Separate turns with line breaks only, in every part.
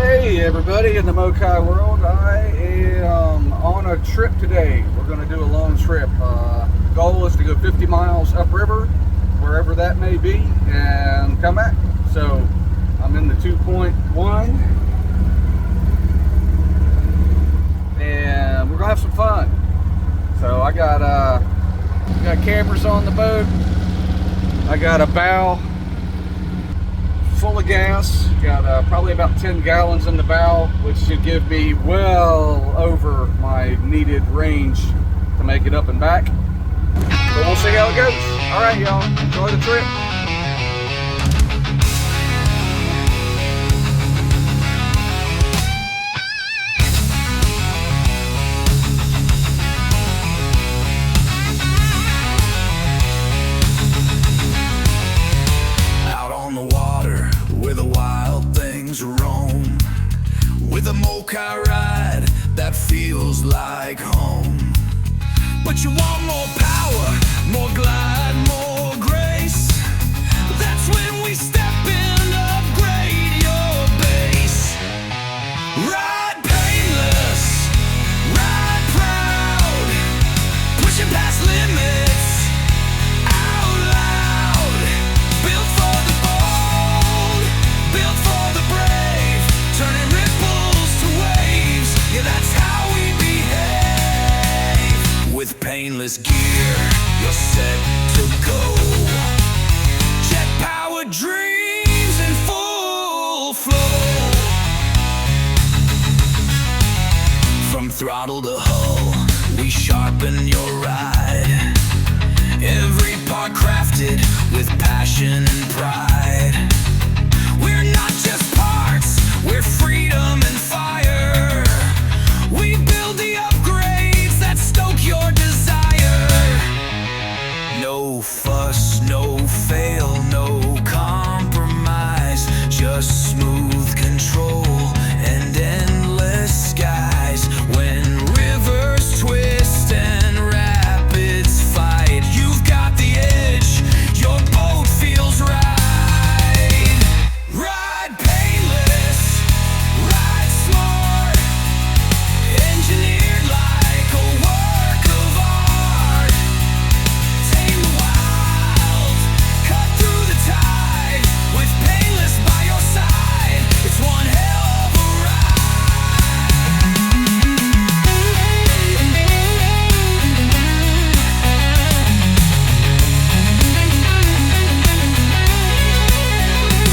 Hey everybody in the Mokai world, I am on a trip today. We're going to do a long trip. Goal is to go 50 miles upriver, wherever that may be, and come back. So I'm in the 2.1 and we're going to have some fun. So I got campers on the boat. I got a bow full of gas, got probably about 10 gallons in the bow, which should give me well over my needed range to make it up and back. But we'll see how it goes. All right, y'all, enjoy the trip.
Roam with a Mokai ride that feels like home. But you want more power, more glide, more grace. That's when we step in, upgrade your base. Ride painless, ride proud, pushing past limits out loud. Built for the bold, built for the brave, turning ripples to waves. Yeah, that's how we behave. With painless gear, you're set to go. Jet powered dreams in full flow. From throttle to hull, we sharpen your ride. Every part crafted with passion and pride. We're not just parts, we're freedom and fire. We build the upgrades that stoke your desire. No fuss, no fail, no compromise. Just smooth control and endless skies. When rivers twist and rapids fight, you've got the edge, your boat feels right. Ride painless, ride smart, engineered like a work of art. Tame the wild, cut through the tide, with painless by your side. It's one hell of a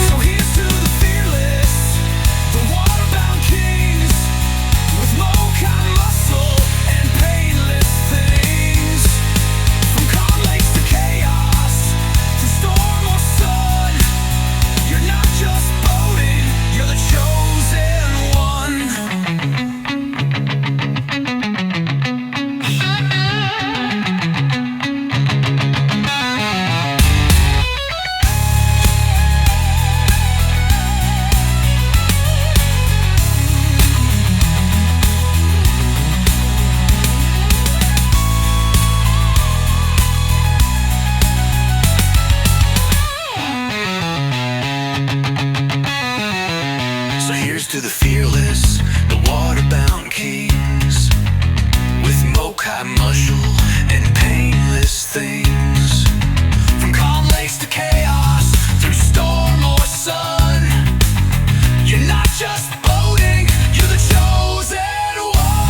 So here's to the fearless, the waterbound kings, with Mokai muscle and painless things. From calm lakes to chaos, through storm or sun, you're not just boating, you're the chosen one. So here's to the fearless, the waterbound kings, with Mokai muscle and painless things. From calm lakes to chaos, through storm or sun, you're not just boating, you're the chosen one.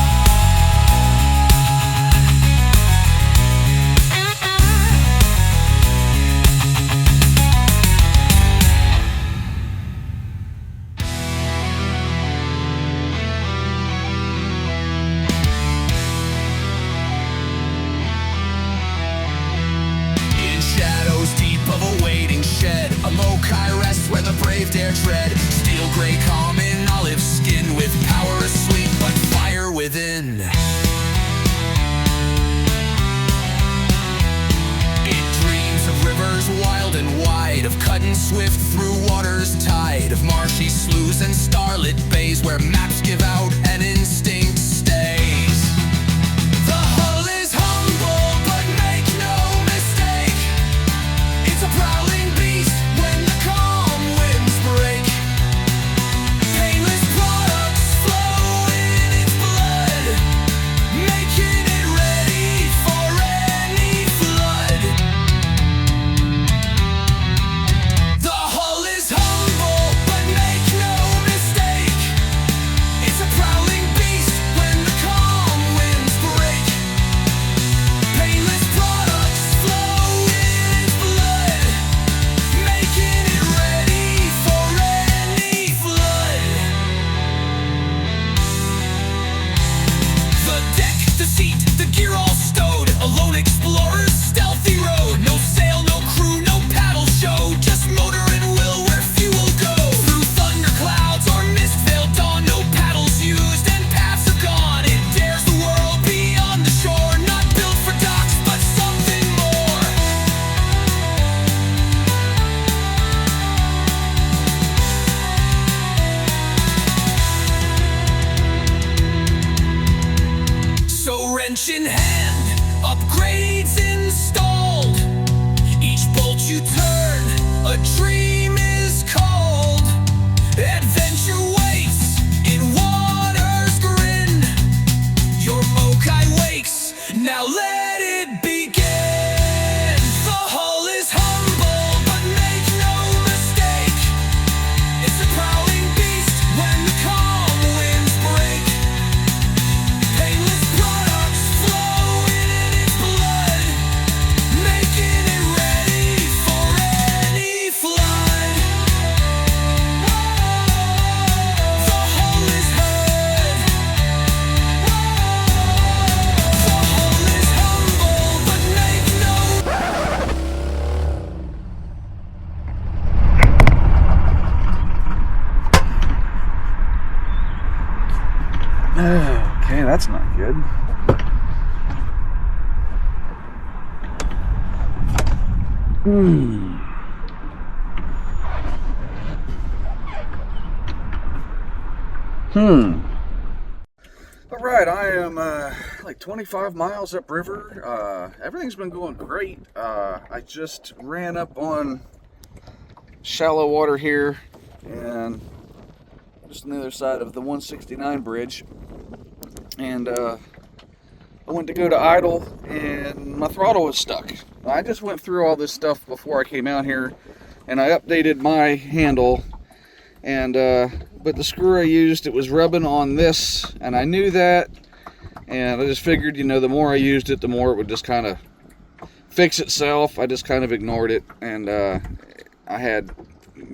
In shadows deep of a waiting shed, a Mokai rests where the brave dare tread. Steel gray calm in olive skin, with power asleep but fire within. It dreams of rivers wild and wide, of cutting swift through water's tide, of marshy sloughs and starlit bays, where maps give out and instinct stays. The hull is humble, but make no mistake, it's a prowling beast when the calm winds break. Painless promise. wrench in hand, upgrades installed. Each bolt you turn, a dream is called. Adventure waits in water's grin. Your Mokai wakes, now let it begin. The hull is humble, but make no mistake. It's a prowling beast when the calm winds break. Painless products flowing in its blood, making it ready for any flood. The hull is heard. The hull is humble, but make no.
Okay, that's not good. All right, I am like 25 miles upriver. Everything's been going great. I just ran up on shallow water here and just on the other side of the 169 bridge. And I went to go to idle and my throttle was stuck. I just went through all this stuff before I came out here and I updated my handle, and but the screw I used, it was rubbing on this, and I knew that, and I just figured, you know, the more I used it, the more it would just kind of fix itself. I just kind of ignored it, and I had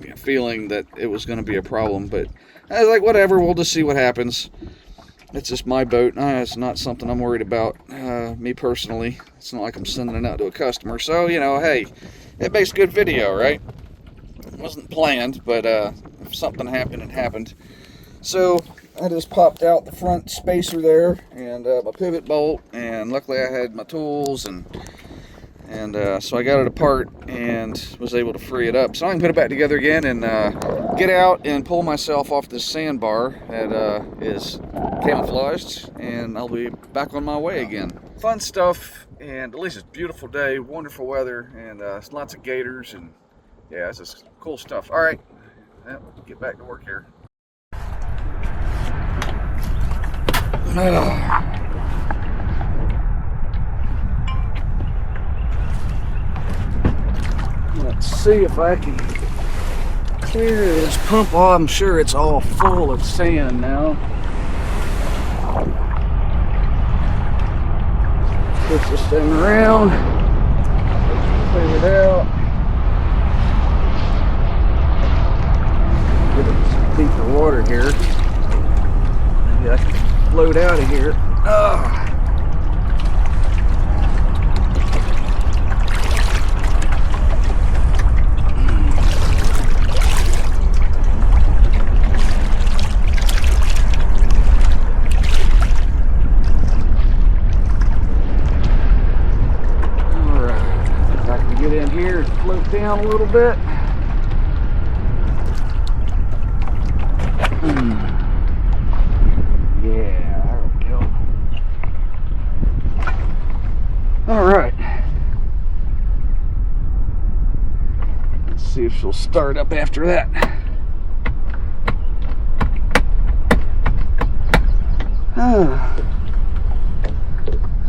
a feeling that it was going to be a problem, but I was like, whatever, we'll just see what happens. It's just my boat. It's not something I'm worried about, me personally. It's not like I'm sending it out to a customer. So, you know, hey, it makes good video, right? It wasn't planned, but if something happened, it happened. So I just popped out the front spacer there and my pivot bolt, and luckily I had my tools, and so I got it apart and was able to free it up. So I can put it back together again and get out and pull myself off this sandbar that is camouflaged, and I'll be back on my way again. Fun stuff, and at least it's a beautiful day, wonderful weather, and lots of gators, and yeah, it's just cool stuff. All right, yeah, get back to work here. Let's see if I can clear this pump. Oh, I'm sure it's all full of sand now. Push this thing around, clear it out. Get it some deeper water here. Maybe I can float out of here. Float down a little bit. Yeah, there we go. All right. Let's see if she'll start up after that.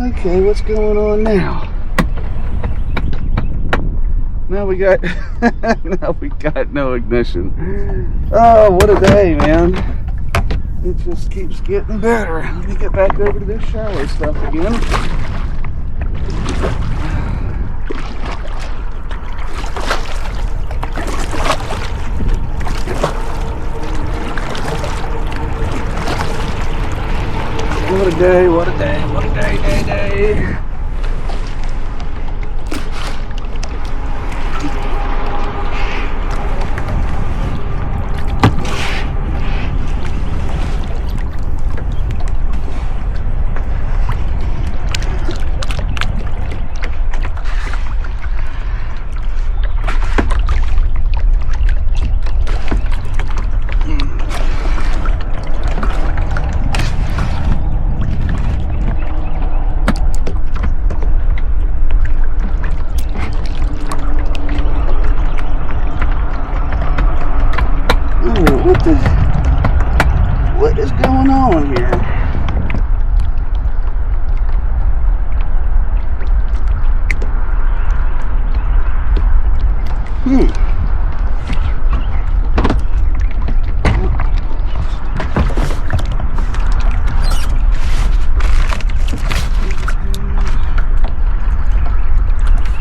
Okay, what's going on now? Now we got no ignition. Oh, what a day, man. It just keeps getting better. Let me get back over to this shallow stuff again. What a day, what a day, what a day. What is going on here?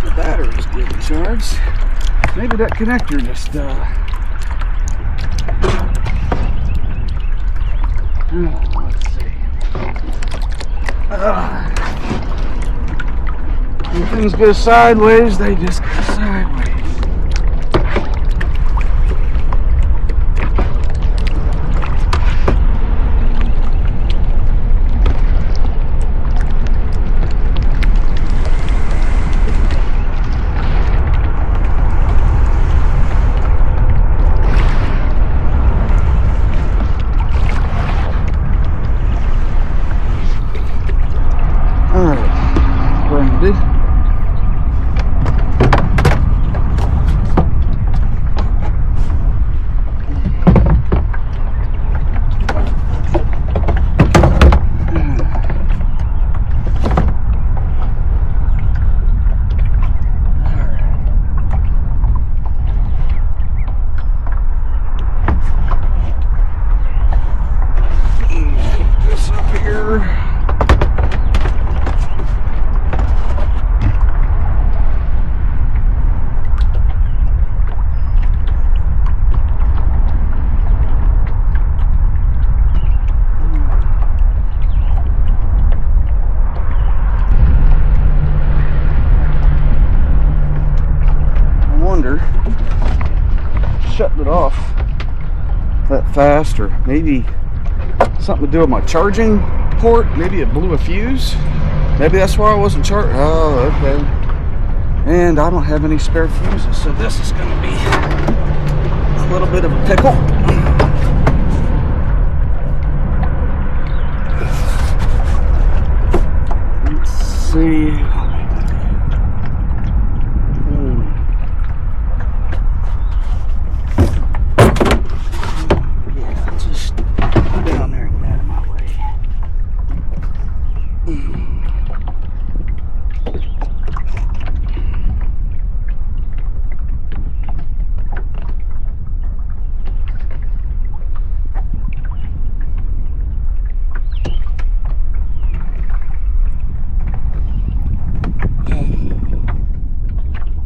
The battery's getting charged. Maybe that connector just let's see. When things go sideways, they just go sideways. Shutting it off that fast, or maybe something to do with my charging port. Maybe it blew a fuse. Maybe that's why I wasn't charged. Oh, okay. And I don't have any spare fuses, so this is going to be a little bit of a pickle. Let's see.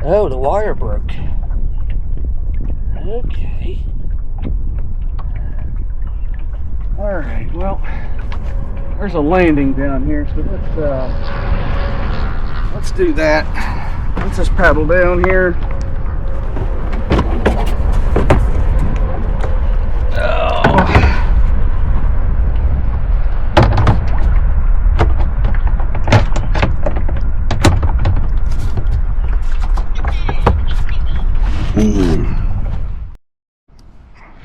Oh, the wire broke. Okay. Alright, well, there's a landing down here, so let's do that. Let's just paddle down here.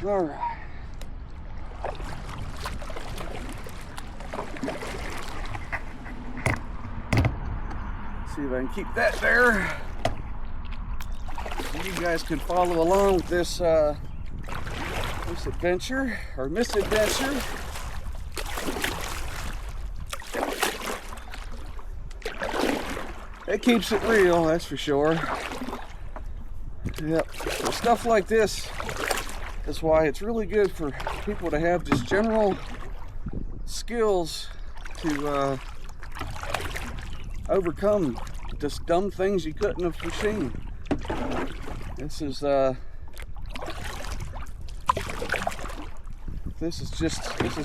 All right. See if I can keep that there. So you guys can follow along with this this adventure or misadventure. It keeps it real, that's for sure. Yep. So stuff like this. That's why it's really good for people to have just general skills to overcome just dumb things you couldn't have foreseen. This is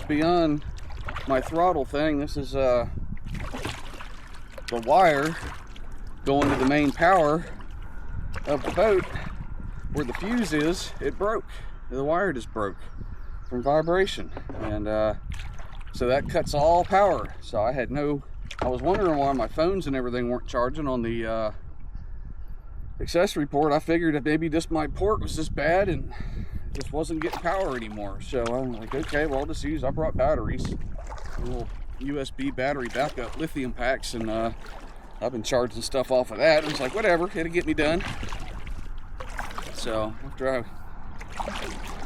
beyond my throttle thing. This is the wire going to the main power of the boat. Where the fuse is, it broke. The wire just broke from vibration, and so that cuts all power. So I was wondering why my phones and everything weren't charging on the accessory port. I figured that maybe just my port was just bad and just wasn't getting power anymore. So I'm like, okay, well, I brought batteries, little USB battery backup lithium packs, and I've been charging stuff off of that. It was like, whatever, it'll get me done. So after I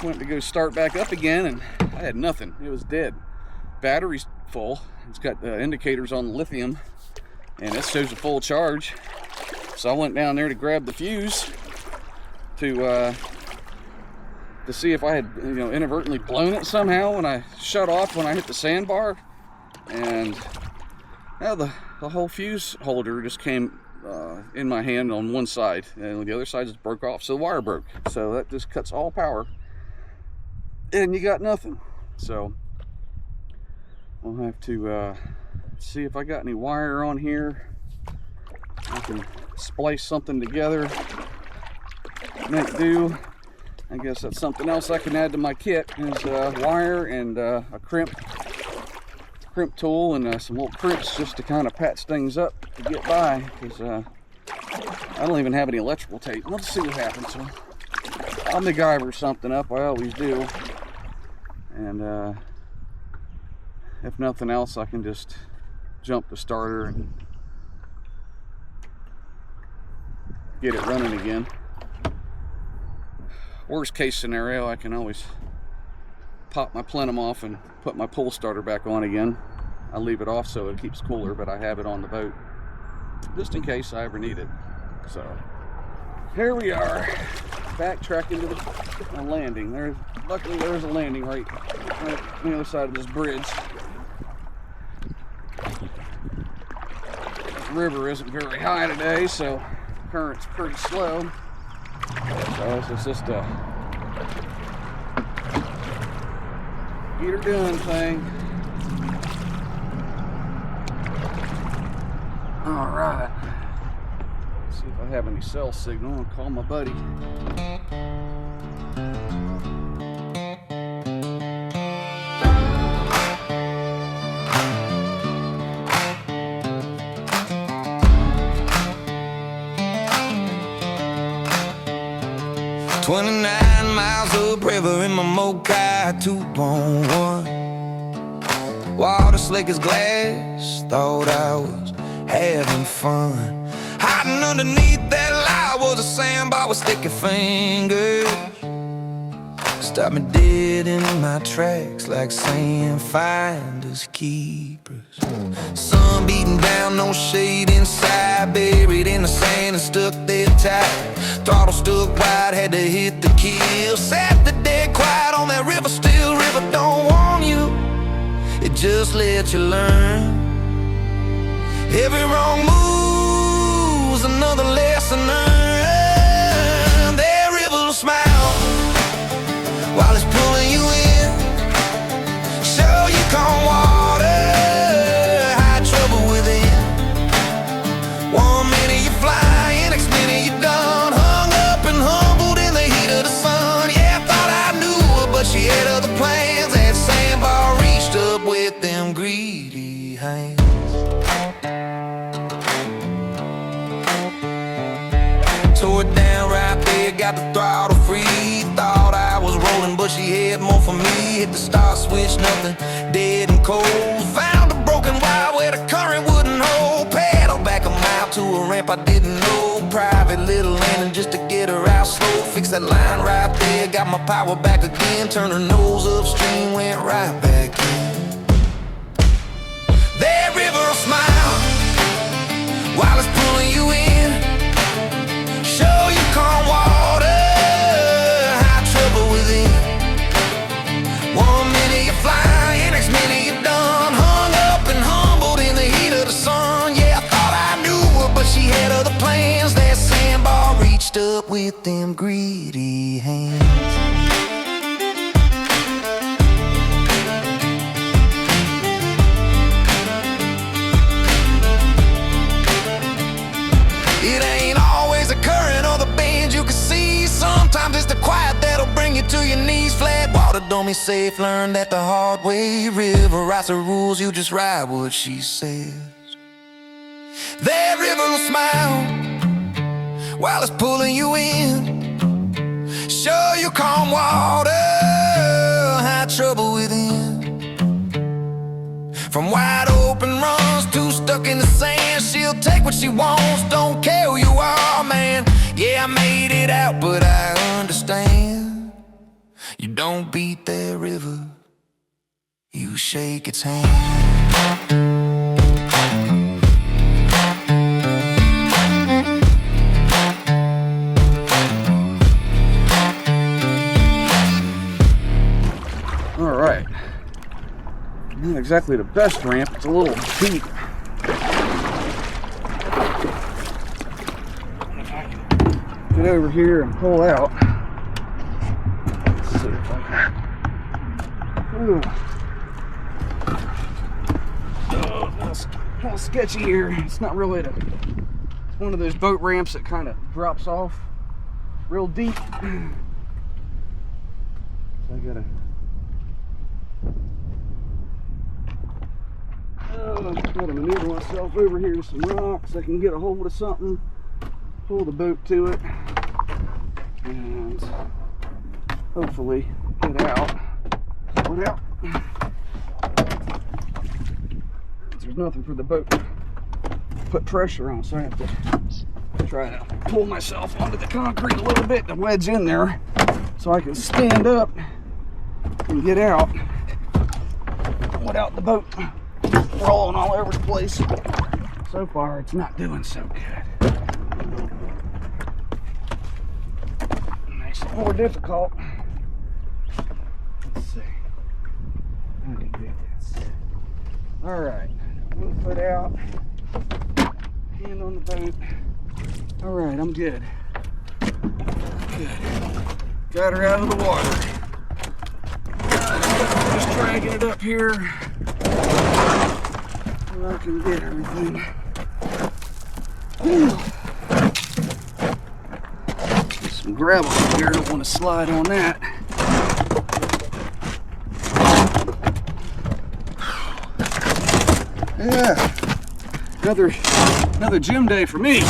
went to go start back up again, and I had nothing. It was dead. Battery's full. It's got indicators on the lithium, and it shows a full charge. So I went down there to grab the fuse to see if I had, inadvertently blown it somehow when I shut off when I hit the sandbar, and now the whole fuse holder just came in my hand on one side, and the other side just broke off, so the wire broke. So that just cuts all power, and you got nothing. So I'll have to see if I got any wire on here. I can splice something together, make do. I guess that's something else I can add to my kit, is wire and a crimp tool and some little crimps just to kind of patch things up to get by, because I don't even have any electrical tape. Let's see what happens. So I'll MacGyver something up, I always do, and if nothing else, I can just jump the starter and get it running again. Worst case scenario, I can always pop my plenum off and put my pull starter back on again. I leave it off so it keeps cooler, but I have it on the boat just in case I ever need it. So here we are, backtracking to the landing. Luckily there's a landing right on the other side of this bridge. The river isn't very high today, so the current's pretty slow. So it's just a get her done thing. All right. Let's see if I have any cell signal. I'll call my buddy.
29 miles upriver in my Mokai 2.1. Water slick as glass, thought I was having fun. Hiding underneath that lie was a sandbar with sticky fingers. Stopped me dead in my tracks like saying finders keepers. Sun beating down, no shade inside, buried in the sand and stuck there tight. Throttle stuck wide, had to hit the kill. Sat the dead quiet on that river, still river don't warn you, it just lets you learn. Every wrong move's another lesson learned. That river will smile while it's pulling you in, show you calm water, high trouble within. 1 minute you're flying, next minute you're done, hung up and humbled in the heat of the sun. Yeah, I thought I knew her, but she had other plans. That sandbar reached up with them greedy hands. Tore it down right there, got the throttle free. Thought I was rolling, but she had more for me. Hit the start switch, nothing, dead and cold. Found a broken wire where the current wouldn't hold. Paddle back a mile to a ramp I didn't know. Private little landing just to get her out slow. Fix that line right there, got my power back again. Turned her nose upstream, went right back in. That river will smile while it's pulling you in, show you calm water, high trouble within. 1 minute you're flying, next minute you're done, hung up and humbled in the heat of the sun. Yeah, I thought I knew her, but she had other plans. That sandbar reached up with them greedy hands. It ain't always the current or the bend you can see. Sometimes it's the quiet that'll bring you to your knees. Flat water don't mean safe, learned that the hard way. River writes the rules, you just ride what she says. That river will smile while it's pulling you in, show you calm water, high trouble within. From wide open runs to stuck in the sand, she'll take what she wants, don't care who you are, man. Yeah, I made it out, but I understand. You don't beat that river, to shake its hand.
Alright. Not exactly the best ramp, it's a little deep. If I can get over here and pull out. Let's see if I can. Oh, that's kind of sketchy here. It's not really it's one of those boat ramps that kind of drops off real deep. So I gotta. Gotta maneuver myself over here to some rocks. I can get a hold of something, pull the boat to it, and hopefully get out. Without, there's nothing for the boat to put pressure on, so I have to try to pull myself onto the concrete a little bit to wedge in there so I can stand up and get out without the boat rolling all over the place. So far, it's not doing so good. Makes it more difficult. Let's see. I can do this. All right, 1 foot out, hand on the boat. All right, I'm good. Good. Got her out of the water. Just dragging it up here. So I can get everything. Get some gravel here. I don't want to slide on that. Yeah, another gym day for me.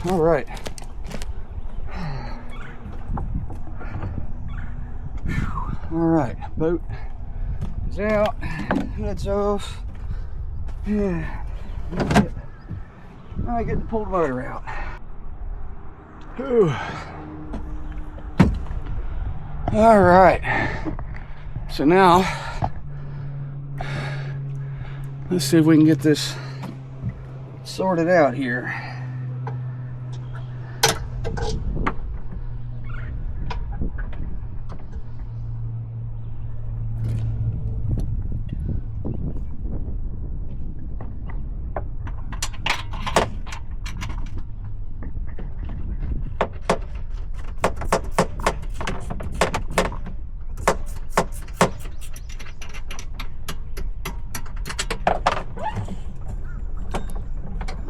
All right. All right, boat is out, head's off. Yeah, I get to pull the motor out. Whew. All right, so now let's see if we can get this sorted out here.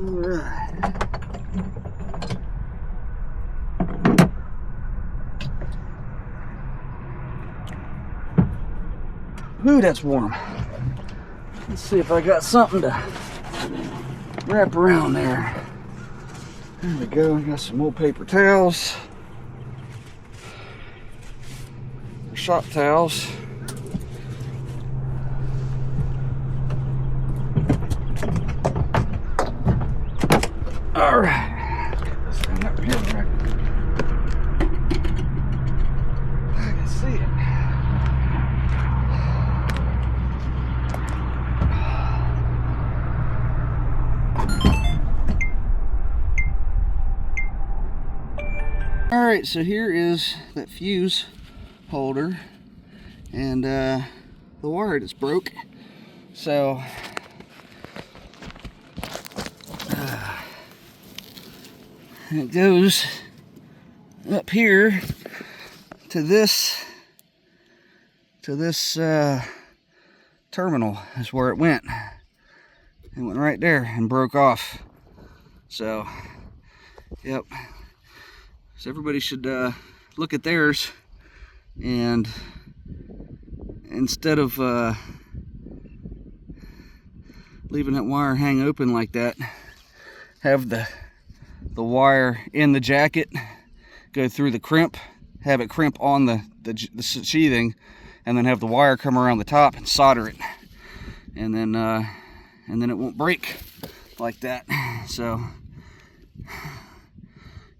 Alright. Ooh, that's warm. Let's see if I got something to wrap around there. There we go. I got some old paper towels. Shop towels. All right, this thing up here where I can see it. All right, so here is that fuse holder, and the wire just broke. So it goes up here to this terminal is where it went. It went right there and broke off. So, yep. So everybody should look at theirs, and instead of leaving that wire hang open like that, have the wire in the jacket go through the crimp, have it crimp on the sheathing, and then have the wire come around the top and solder it, and then it won't break like that. So,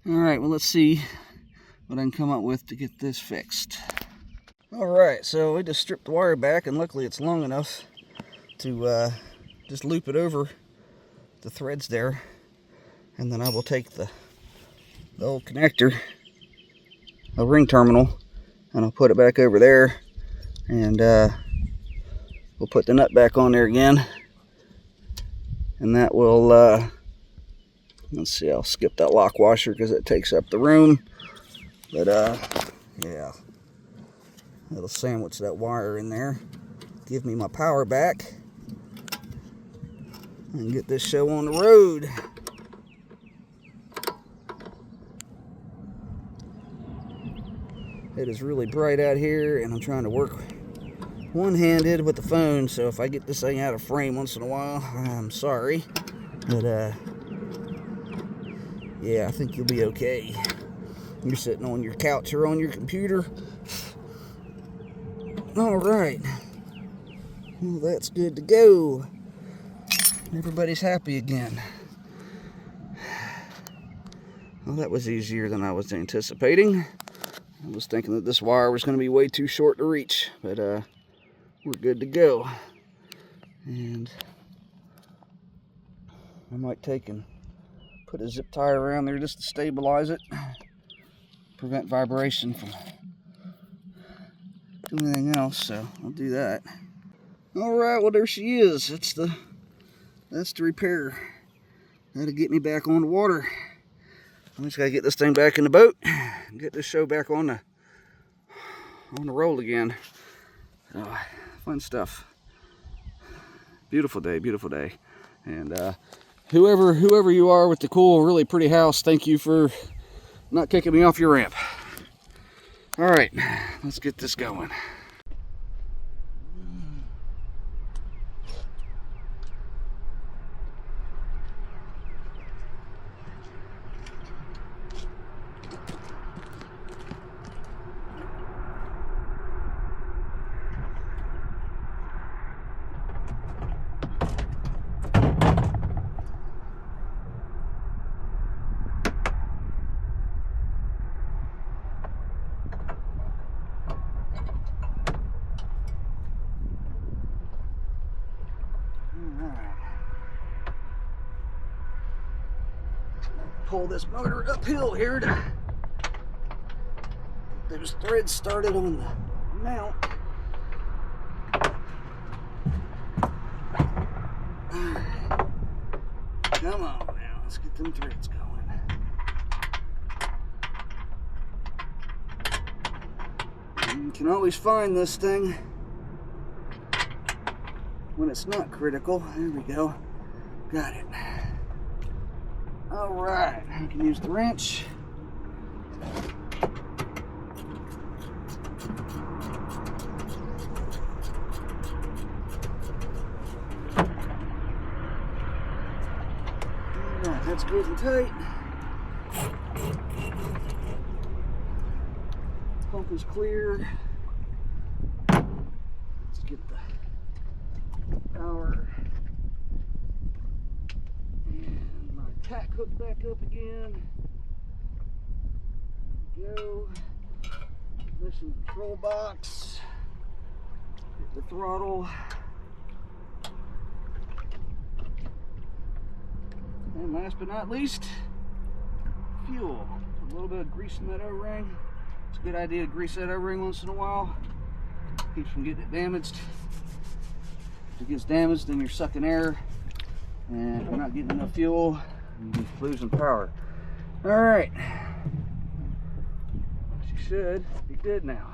all right, well, let's see what I can come up with to get this fixed. Alright, so we just stripped the wire back, and luckily it's long enough to just loop it over the threads there. And then I will take the old connector, a ring terminal, and I'll put it back over there, and we'll put the nut back on there again, and that will let's see, I'll skip that lock washer because it takes up the room, but yeah, it'll sandwich that wire in there, give me my power back, and get this show on the road. It is really bright out here, and I'm trying to work one-handed with the phone, so if I get this thing out of frame once in a while, I'm sorry, but yeah, I think you'll be okay. You're sitting on your couch or on your computer. Alright, well, that's good to go. Everybody's happy again. Well, that was easier than I was anticipating. I was thinking that this wire was going to be way too short to reach, but we're good to go. And I might take and put a zip tie around there just to stabilize it, prevent vibration from doing anything else, so I'll do that. Alright, well, there she is. That's the repair. That'll get me back on the water. I just gotta get this thing back in the boat and get this show back on the roll again. Fun stuff. Beautiful day, and whoever you are with the cool, really pretty house, thank you for not kicking me off your ramp. All right, let's get this going. Pull this motor uphill here to get those threads started on the mount. Come on now, let's get them threads going. You can always find this thing when it's not critical. There we go. Got it. Alright, I can use the wrench. Alright, that's good and tight. Pump is clear. Let's get the power and my tack hook back up again. There we go. Ignition control box. Hit the throttle. And last but not least, fuel. A little bit of grease in that O-ring. It's a good idea to grease that O-ring once in a while. Keeps from getting it damaged. If it gets damaged, then you're sucking air, and if you're not getting enough fuel, you're losing power. All right, she should be good now.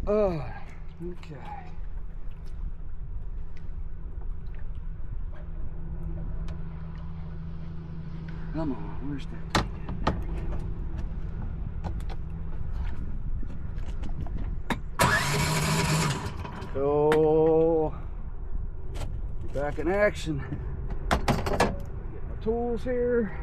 Oh, okay. Come on, where's that thing? So, back in action. Get my tools here.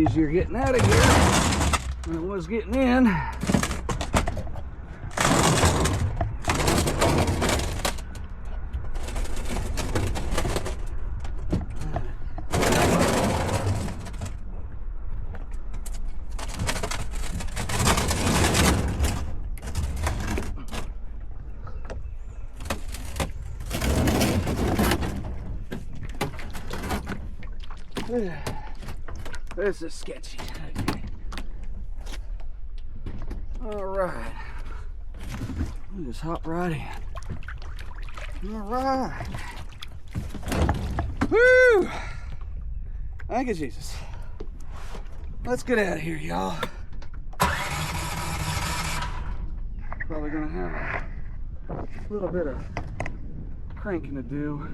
easier getting out of here than it was getting in. This is sketchy. Okay. All right. We'll just hop right in. All right. Woo! Thank you, Jesus. Let's get out of here, y'all. Probably gonna have a little bit of cranking to do.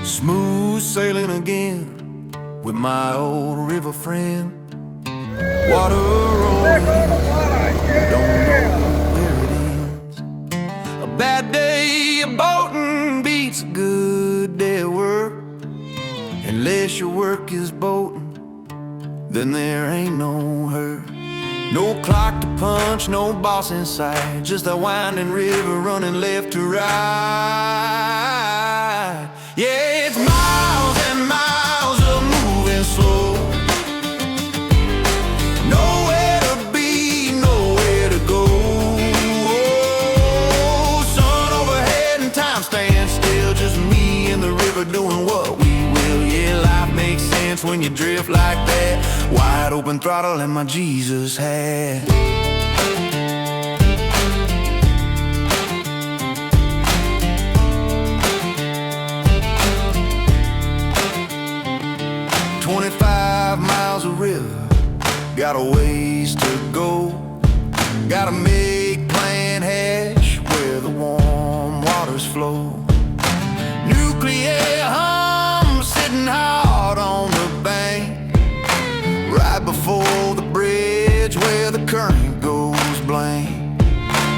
Smooth sailing again with my old river friend. Water rolling, don't know where it ends. A bad day of boating beats a good day of work. Unless your work is boating, then there ain't no hurt. No clock to punch, no boss in sight, just a winding river running left to right. Yeah, it's miles and miles of moving slow. Nowhere to be, nowhere to go. Oh, sun overhead and time stands still, just me and the river doing what we will. Yeah, life makes sense when you drift like that. Wide open throttle and my Jesus hat. 25 miles of river, got a ways to go. Gotta make plan hash where the warm waters flow. Nuclear hum sitting hard on the bank, right before the bridge where the current goes blank.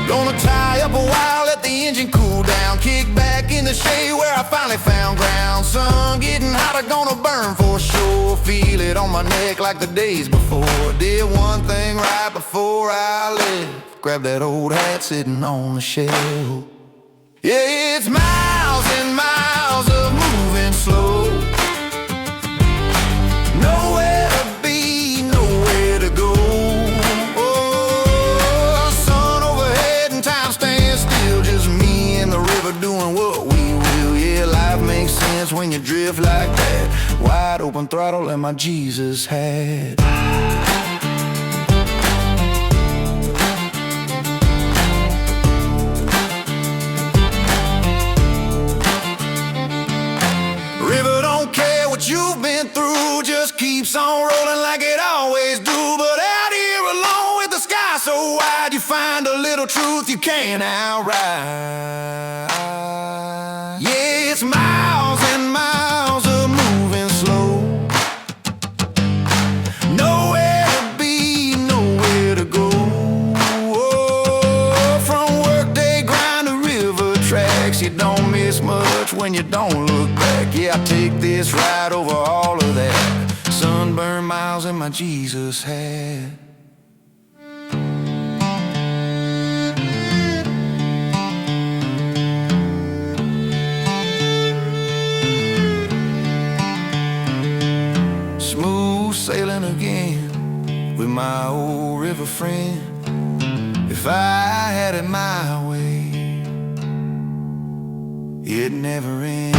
Gonna tie up a while, let the engine cool down, kick back in the shade where I finally found ground. Sun getting hotter, gonna burn for sure. Feel it on my neck like the days before. Did one thing right before I left, grab that old hat sitting on the shelf. Yeah, it's miles and miles of moving slow. Nowhere to be, nowhere to go. Oh, sun overhead and time stands still, just me and the river doing what we will. Yeah, life makes sense when you drift like that. Wide open throttle and my Jesus hat. River don't care what you've been through, just keeps on rolling like it always do. But out here alone with the sky so wide, you find a little truth you can't outride. Yeah, it's miles and miles of moving slow. Nowhere to be, nowhere to go. Oh, from workday grind to river tracks, you don't miss much when you don't look back. Yeah, I take this ride over all of that. Sunburned miles in my Jesus hat. a friend if I had it my way. It never ends.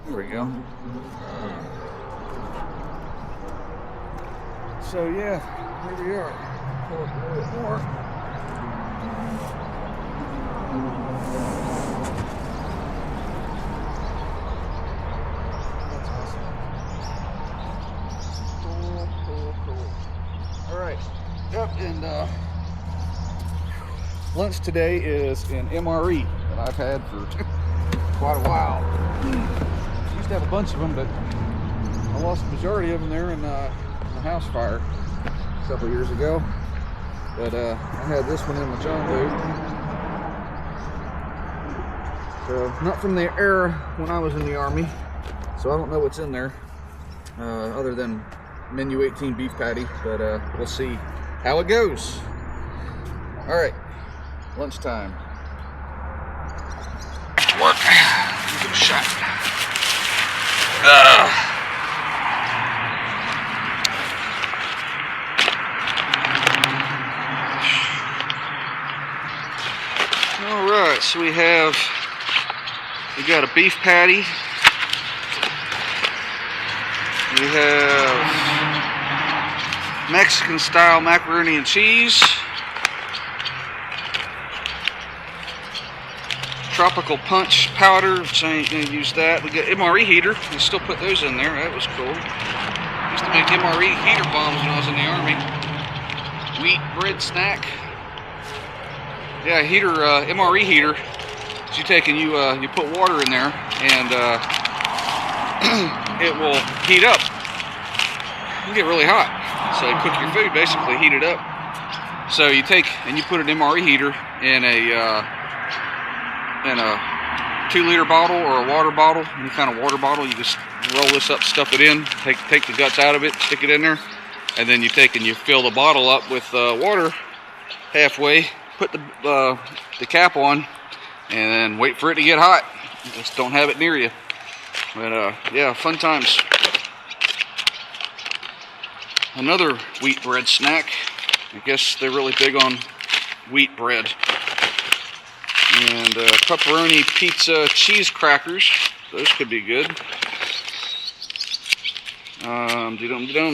There we go. So yeah, here we are. Pull up a little bit more. That's awesome. Cool. All right. Yep. And lunch today is an MRE that I've had for quite a while. Used to have a bunch of them, but I lost the majority of them there in a house fire a couple years ago. But I had this one in my junk boot. So not from the era when I was in the Army, so I don't know what's in there other than menu 18 beef patty, but we'll see how it goes. All right, lunchtime. Work. Give it a shot. All right, so we got a beef patty. We have Mexican style macaroni and cheese. Tropical punch powder, which I ain't gonna use that. We got MRE heater. They still put those in there. That was cool. Used to make MRE heater bombs when I was in the Army. Wheat bread snack. Yeah, heater, MRE heater. So you take and you put water in there, and it will heat up. You get really hot. So you cook your food, basically heat it up. So you take and you put an MRE heater in a 2-liter bottle or a water bottle, any kind of water bottle. You just roll this up, stuff it in, take the guts out of it, stick it in there, and then you take and you fill the bottle up with water halfway, put the cap on, and then wait for it to get hot. Just don't have it near you. But yeah, fun times. Another wheat bread snack. I guess they're really big on wheat bread. And pepperoni pizza cheese crackers. Those could be good.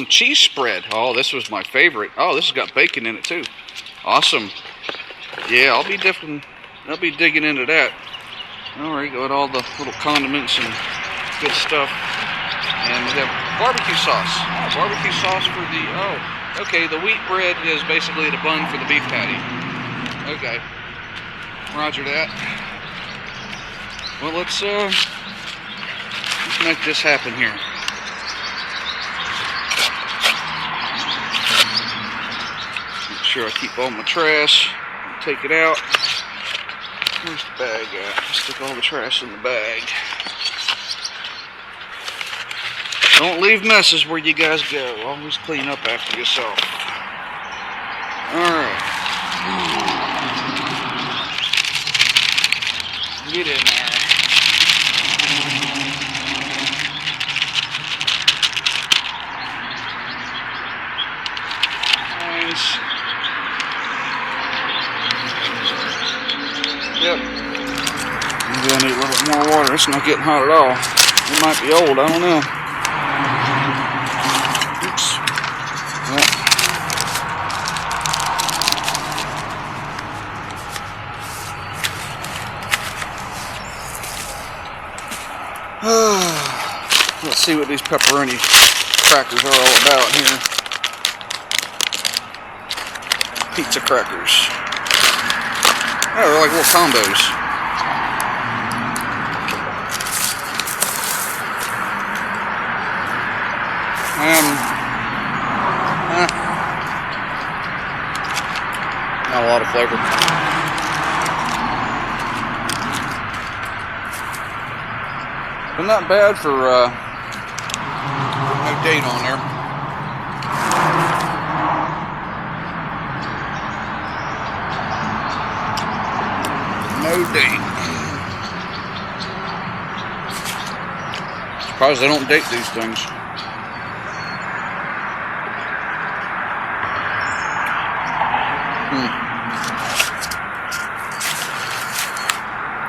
Cheese spread. Oh, this was my favorite. Oh, this has got bacon in it too. Awesome. Yeah, I'll be digging into that. All right, got all the little condiments and good stuff. And we have barbecue sauce. Barbecue sauce for the, okay, the wheat bread is basically the bun for the beef patty. Okay. Roger that. Well, let's make this happen here. Make sure I keep all my trash. Take it out. Where's the bag at? Stick all the trash in the bag. Don't leave messes where you guys go. Always clean up after yourself. Alright. Get in there. Nice. Yep. I'm gonna need a little bit more water. It's not getting hot at all. It might be old, I don't know. Oops. Let's see what these pepperoni crackers are all about here. Pizza crackers. Oh, they're like little combos. Not a lot of flavor. But not bad for no date on there. no date. Surprised they don't date these things.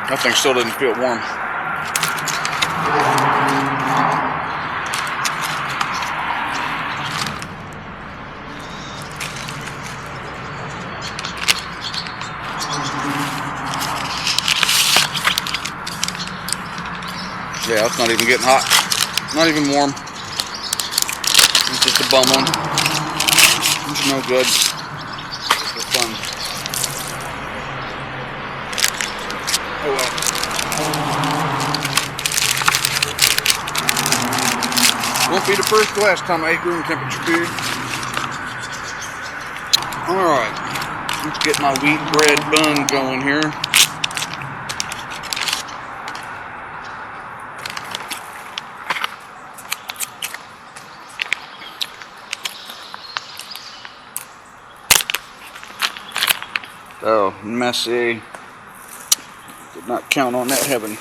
That thing still doesn't feel warm. Yeah, it's not even getting hot. Not even warm. It's just a bum one. It's no good. It's fun. Oh well. Won't be the first or last time I ate room temperature food. Alright. Let's get my wheat bread bun going here. Oh, messy. Did not count on that having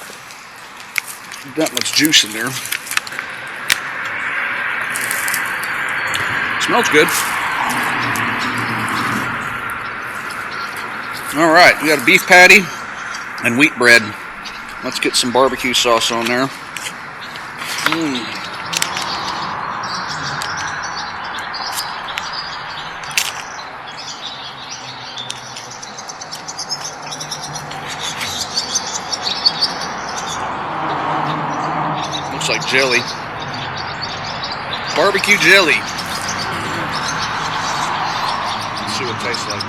that much juice in there. Smells good. Alright, we got a beef patty and wheat bread. Let's get some barbecue sauce on there. Looks like jelly. Barbecue jelly. Let's see what it tastes like.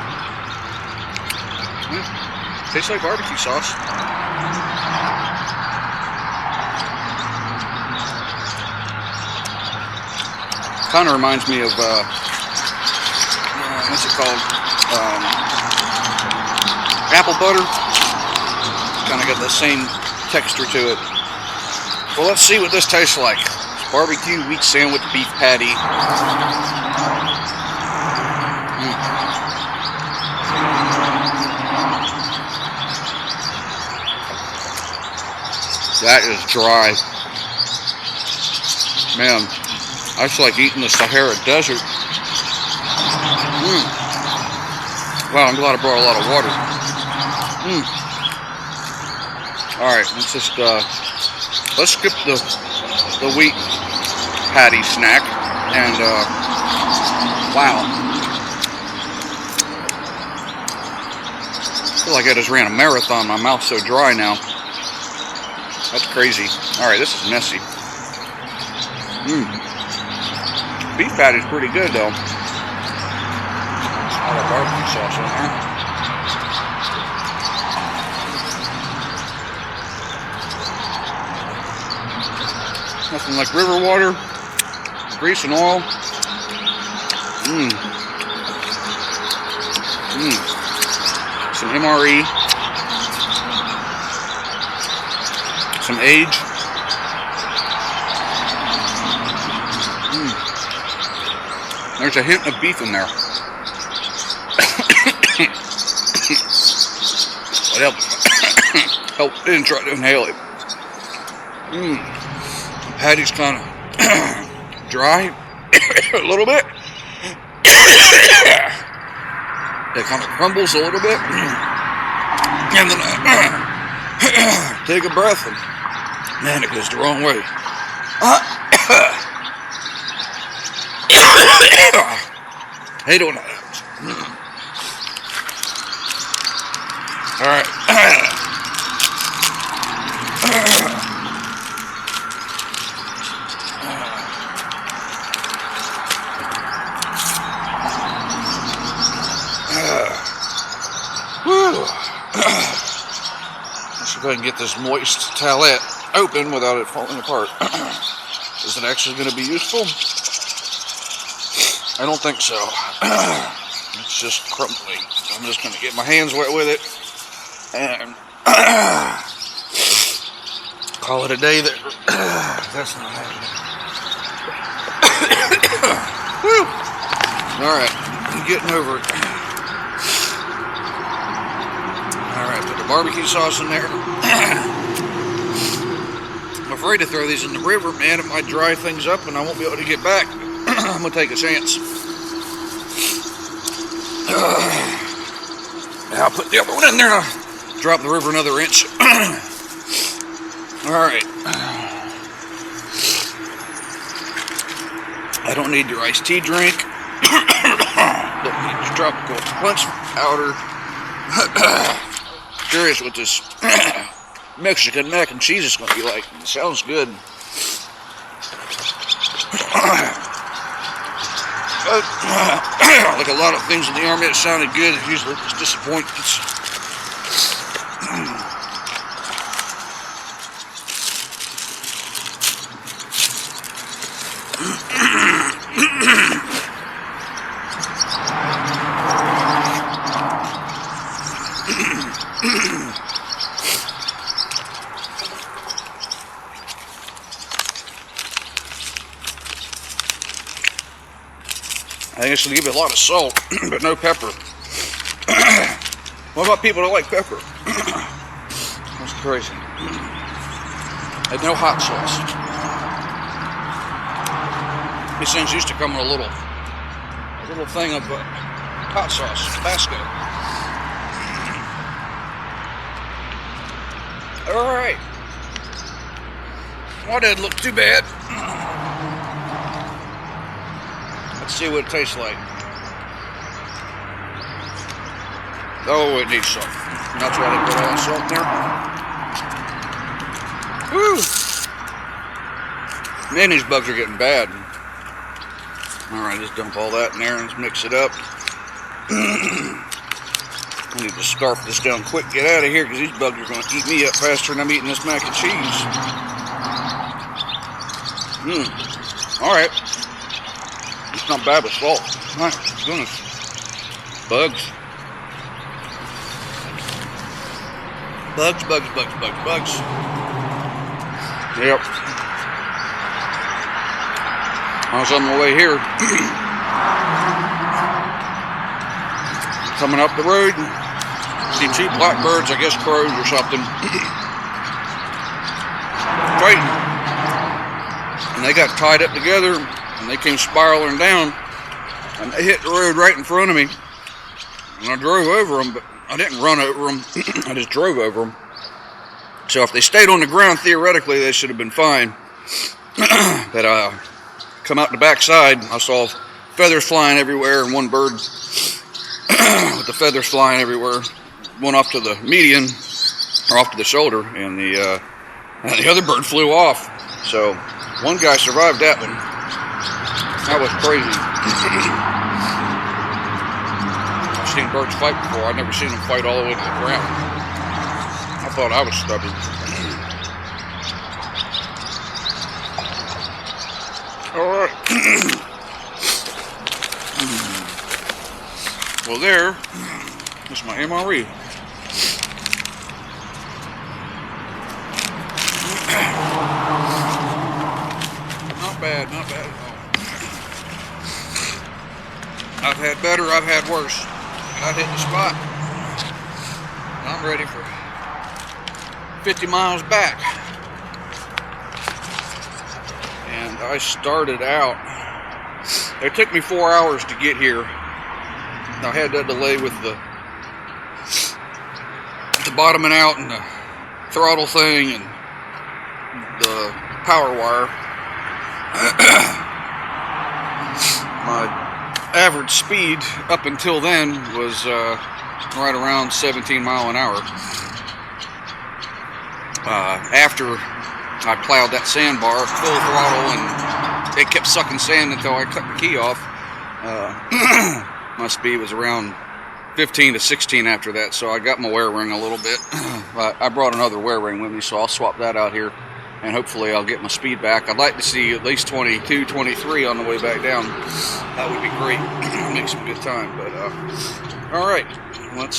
Tastes like barbecue sauce. Kind of reminds me of what's it called? Apple butter. Kind of got the same texture to it. Well, let's see what this tastes like. It's barbecue wheat sandwich beef patty. That is dry. Man, I feel like eating the Sahara Desert. Wow, I'm glad I brought a lot of water. Alright, let's skip the wheat patty snack. And, wow. I feel like I just ran a marathon. My mouth's so dry now. That's crazy. Alright, this is messy. Beef patty's pretty good though. A lot of barbecue sauce on there. Nothing like river water, grease and oil. Some MRE. Some age. There's a hint of beef in there. What help didn't try to inhale it. Patty's kind of dry a little bit. It kind of crumbles a little bit. And then I take a breath and man, it goes the wrong way. Hate when that happens. Alright. Let's go ahead and get this moist towelette open without it falling apart. Is it actually going to be useful? I don't think so. It's just crumbly. I'm just going to get my hands wet with it and call it a day. That's not happening. Alright, I'm getting over it. Alright, put the barbecue sauce in there. I'm afraid to throw these in the river, man. It might dry things up and I won't be able to get back. I'm gonna take a chance. I'll put the other one in there and I'll drop the river another inch. Alright. I don't need your iced tea drink. Don't need your tropical punch powder. Curious what this Mexican mac and cheese is going to be like. It sounds good. Like a lot of things in the Army, it sounded good. It usually it's disappointments. I think it's going to give it a lot of salt, but no pepper. What about people that like pepper? That's crazy. And no hot sauce. These things used to come with a little thing of hot sauce, Tabasco. All right. Well, that didn't look too bad. Let's see what it tastes like. Oh, it needs salt. That's why they put all the salt in there. Woo! Man, these bugs are getting bad. Alright, just dump all that in there and mix it up. I need to scarf this down quick, get out of here, because these bugs are going to eat me up faster than I'm eating this mac and cheese. Alright. It's not bad with salt. My goodness. Bugs. Bugs. Yep. I was on my way here. Coming up the road. See two blackbirds, I guess crows or something. Fighting. And they got tied up together. And they came spiraling down, and they hit the road right in front of me. And I drove over them, but I didn't run over them. I just drove over them. So if they stayed on the ground, theoretically, they should have been fine. But come out the backside, I saw feathers flying everywhere, and one bird with the feathers flying everywhere went off to the median, or off to the shoulder, and the other bird flew off. So one guy survived that one. That was crazy. I've seen birds fight before. I've never seen them fight all the way to the ground. I thought I was stubborn. Alright. Well, there is my MRE. Not bad, not bad. I've had better, I've had worse. I hit the spot. I'm ready for 50 miles back. And I started out. It took me 4 hours to get here. I had that delay with the bottoming out and the throttle thing and the power wire. My average speed up until then was right around 17 mile an hour. After I plowed that sandbar full throttle and it kept sucking sand until I cut the key off, my speed was around 15 to 16 after that, so I got my wear ring a little bit. I brought another wear ring with me, so I'll swap that out here and hopefully I'll get my speed back. I'd like to see at least 22, 23 on the way back down. That would be great. Make some good time. But alright, let's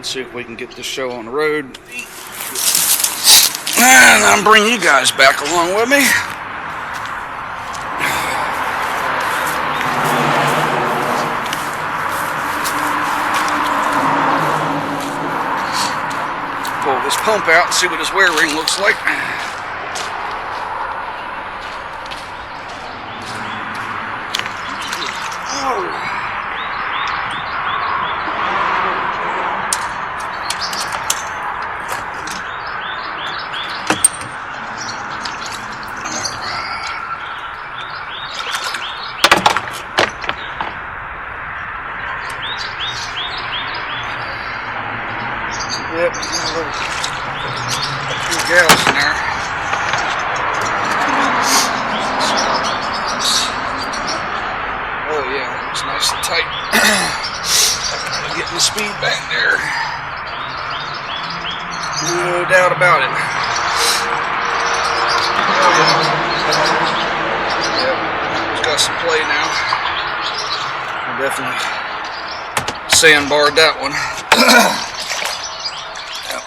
see if we can get this show on the road. And I'm bringing you guys back along with me. pump out and see what his wear ring looks like. Yep, a few gals in there. Oh yeah, it's nice and tight. Getting the speed back there. No doubt about it. Oh yeah. Yep, it's got some play now. I definitely sandbarred that one.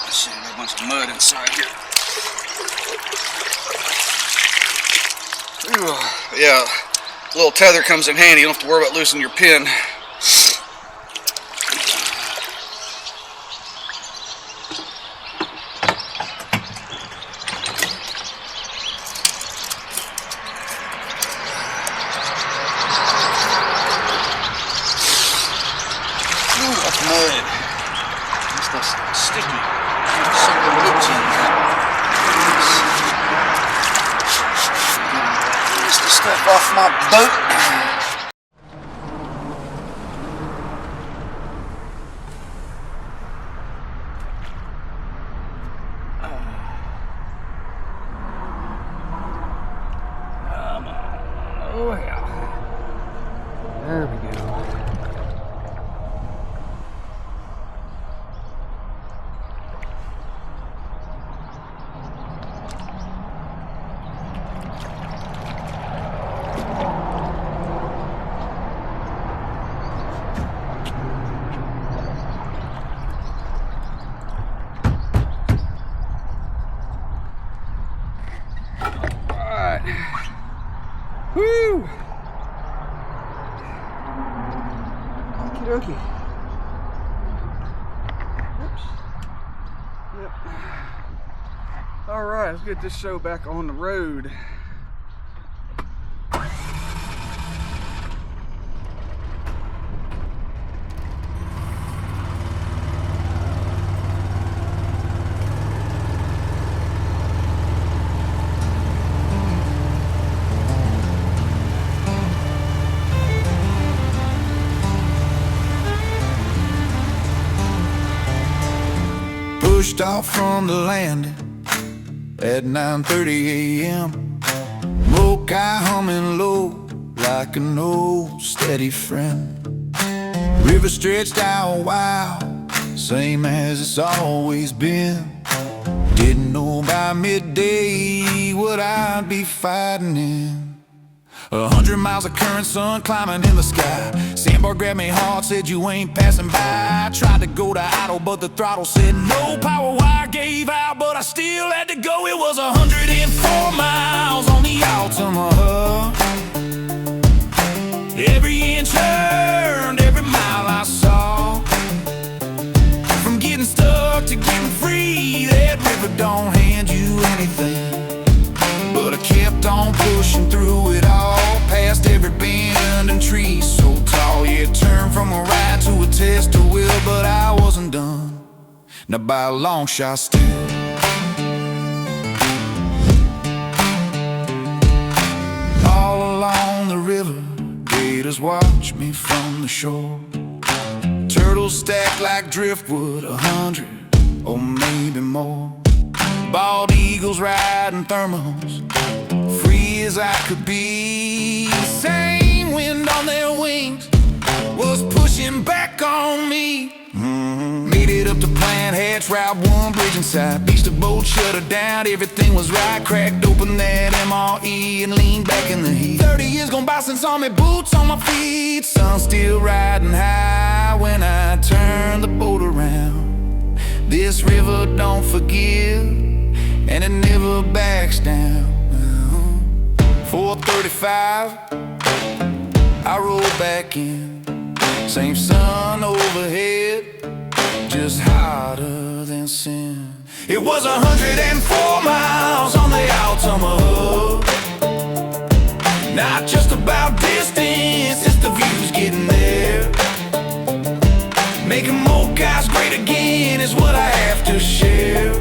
Let's see, there's a bunch of mud inside here. Ooh, yeah, a little tether comes in handy. You don't have to worry about loosening your pin. Ooh, that's mud. This stuff's sticky. Get the stuff off my boat. Come on. Oh yeah. There we go. Woo! Okie dokie. Oops. Yep. Alright, let's get this show back on the road.
Pushed off from the landing at 9:30 a.m. Mokai humming low like an old steady friend. River stretched out wild, same as it's always been. Didn't know by midday what I'd be fighting in. 100 miles of current, sun climbing in the sky. Sandbar grabbed me hard, said you ain't passing by. I tried to go to idle, but the throttle said no. Power wire gave out, but I still had to go. It was 104 miles on the Altima. Every inch earned, every mile I saw. From getting stuck to getting free, that river don't hand you anything. But I kept on pushing through it all, past every bend and tree so tall. Yeah, turned from a ride to a test of will, but I wasn't done, not by a long shot still. All along the river, gators watch me from the shore. Turtles stacked like driftwood, 100 or maybe more. Bald eagles riding thermals, free as I could be. Same wind on their wings was pushing back on me. Made it up to Plant Hatch, Route 1, bridge inside. Beached the boat, shut her down, everything was right. Cracked open that MRE and leaned back in the heat. 30 years gone by since saw me boots on my feet. Sun still riding high when I turn the boat around. This river don't forgive, and it never backs down. 4:35, I roll back in. Same sun overhead, just hotter than sin. It was 104 miles on the Altima. Not just about distance, it's the views getting there. Making Mokais great again is what I have to share.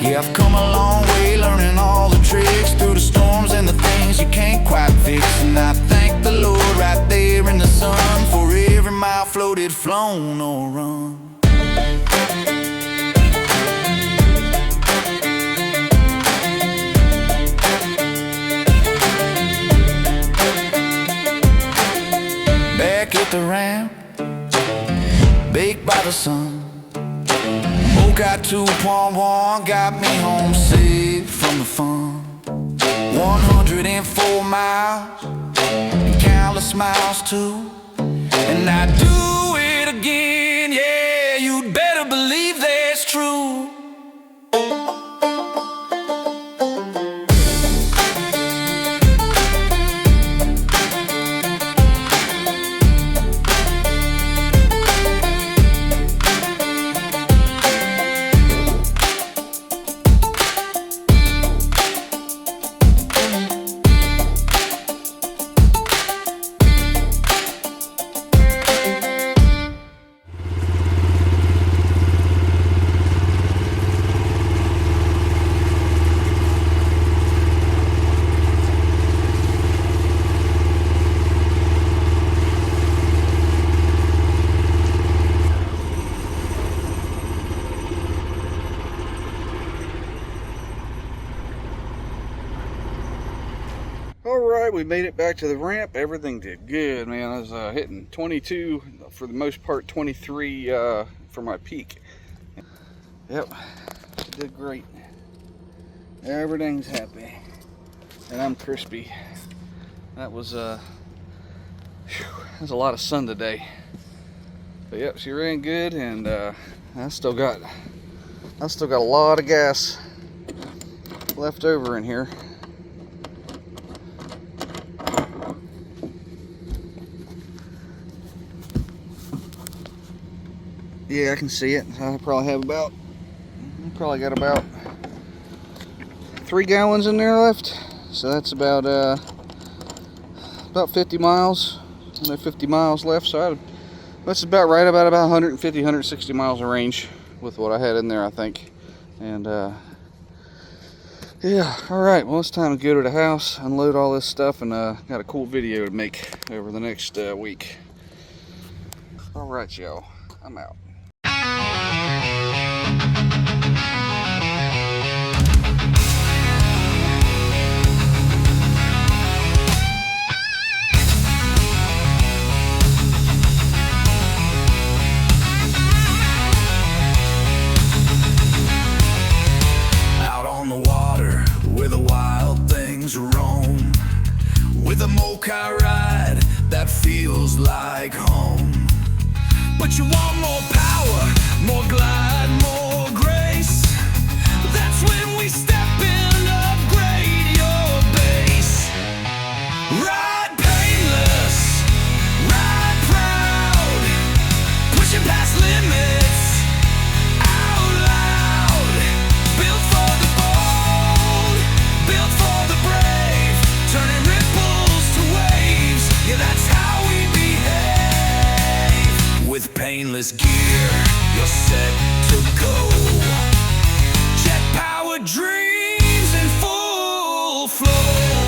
Yeah, I've come a long way, learning all the tricks through the storms and the things you can't quite fix. And I thank the Lord right there in the sun for every mile floated, flown, or run. Back at the ramp, baked by the sun, Mokai 2.1 got me home safe from the fun. 104 miles, and countless miles too, and I do it again, yeah, you'd better believe that's true.
Alright, we made it back to the ramp. Everything did good, man. I was hitting 22, for the most part 23 for my peak. Yep, did great. Everything's happy. And I'm crispy. That was a lot of sun today. But yep, she ran good, and I still got a lot of gas left over in here. Yeah, I can see it. I probably got about 3 gallons in there left. So that's about 50 miles. Another 50 miles left. So that's about right, about 150, 160 miles of range with what I had in there, I think. And yeah, all right. Well, it's time to go to the house, unload all this stuff, and got a cool video to make over the next week. All right, y'all. I'm out.
Roam with a Mokai ride that feels like home. But you want more power, more glide, more grace. That's when we step in, upgrade your base. Ride painless, ride proud, pushing past limits, out loud. Built for the bold, built for the brave, turning ripples to waves. Yeah, that's how we behave. With painless gear, you're set to go. Jet powered dreams in full flow.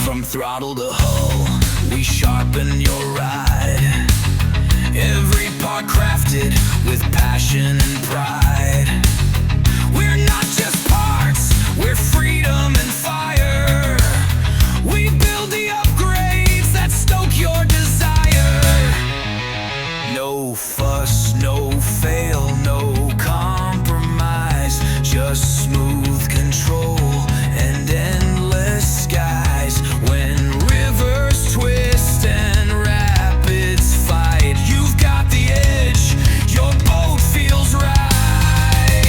From throttle to hull, we sharpen your ride. Every part crafted with passion and pride. We're not just parts, we're freedom and fire. We build the upgrades that stoke your desire. No fuss, no fail, no compromise. Just smooth control and endless skies. When rivers twist and rapids fight, you've got the edge, your boat feels right.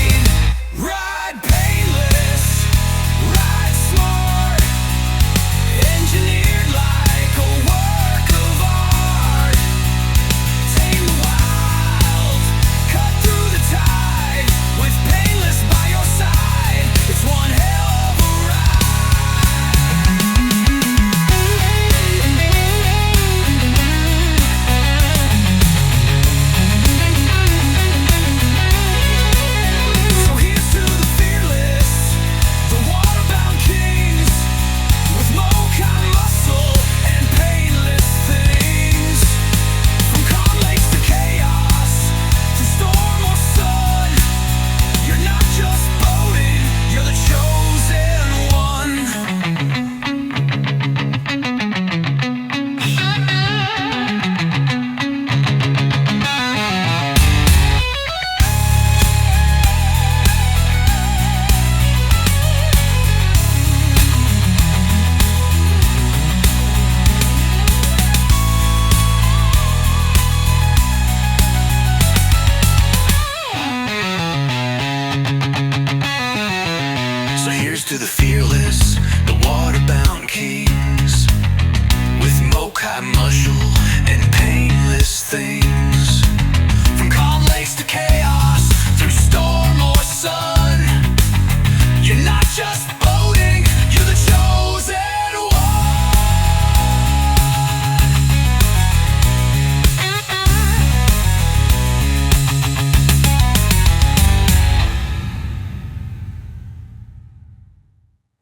to the fearless.